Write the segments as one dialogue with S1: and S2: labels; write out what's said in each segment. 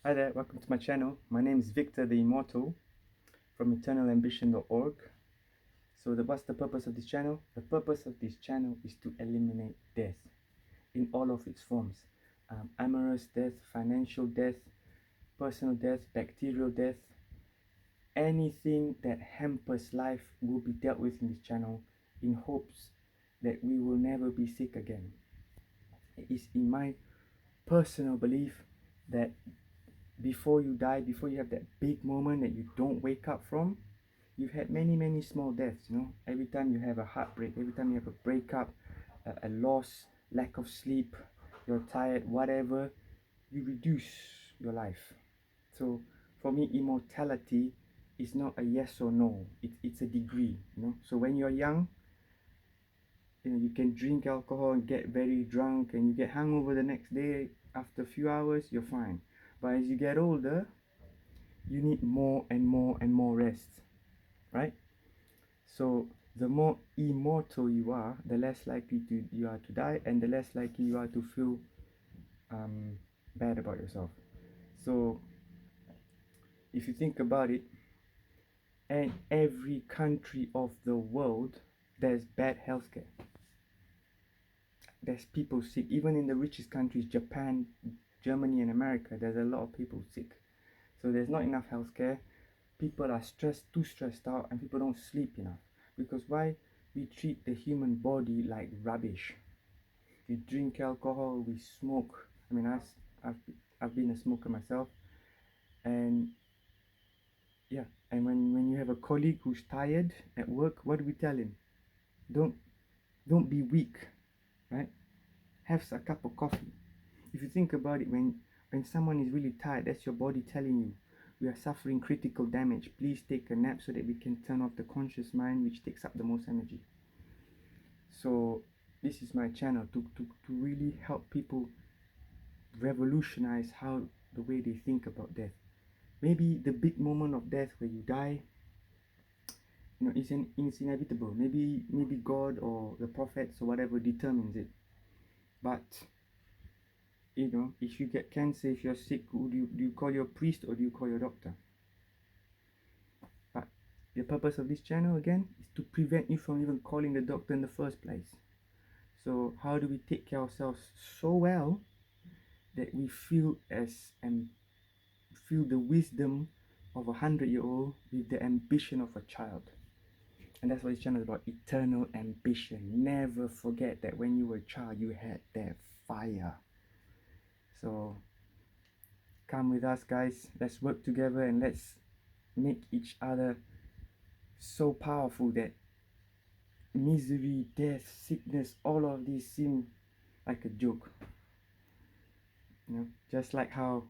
S1: Hi there, welcome to my channel. My name is Victor the Immortal from eternalambition.org. So what's the purpose of this channel? The purpose of this channel is to eliminate death in all of its forms. Amorous death, financial death, personal death, bacterial death. Anything that hampers life will be dealt with in this channel in hopes that we will never be sick again. It is in my personal belief that before you die, before you have that big moment that you don't wake up from, you've had many small deaths. Every time you have a heartbreak, every time you have a breakup, a loss, lack of sleep, you're tired, whatever, you reduce your life. So for me, immortality is not a yes or no, it's a degree. So when you're young, you can drink alcohol and get very drunk and you get hungover the next day. After a few hours, you're fine. But as you get older, you need more and more rest, right? So the more immortal you are, the less likely you are to die, and the less likely you are to feel bad about yourself. So if you think about it, in every country of the world, there's bad healthcare. There's people sick. Even in the richest countries, Japan, Germany and America, there's a lot of people sick. So there's not enough healthcare. People are too stressed out, and people don't sleep enough. Because why? We treat the human body like rubbish. We drink alcohol, we smoke. I mean, I've been a smoker myself, and yeah. And when you have a colleague who's tired at work, what do we tell him? Don't be weak, right? Have a cup of coffee. If you think about it, when someone is really tired, that's your body telling you, we are suffering critical damage. Please take a nap so that we can turn off the conscious mind, which takes up the most energy. So this is my channel to really help people revolutionize the way they think about death. Maybe the big moment of death where you die, it's inevitable. Maybe God or the prophets or whatever determines it. But if you get cancer, if you're sick, do you call your priest or do you call your doctor? But the purpose of this channel again is to prevent you from even calling the doctor in the first place. So how do we take care of ourselves so well that we feel feel the wisdom of 100-year-old with the ambition of a child? And that's what this channel is about, eternal ambition. Never forget that when you were a child, you had that fire. So come with us, guys. Let's work together and let's make each other so powerful that misery, death, sickness, all of these seem like a joke. Just like how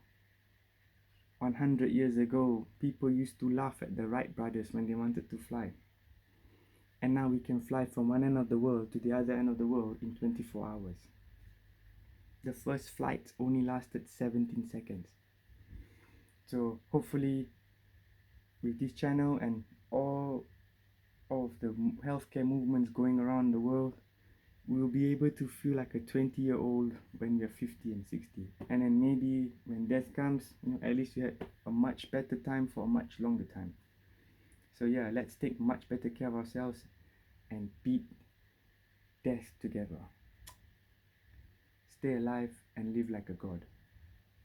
S1: 100 years ago, people used to laugh at the Wright brothers when they wanted to fly. And now we can fly from one end of the world to the other end of the world in 24 hours. The first flight only lasted 17 seconds. So hopefully with this channel and all of the healthcare movements going around the world, we'll be able to feel like a 20-year-old when we're 50 and 60. And then maybe when death comes, at least you had a much better time for a much longer time. So yeah, let's take much better care of ourselves and beat death together. Stay alive and live like a god.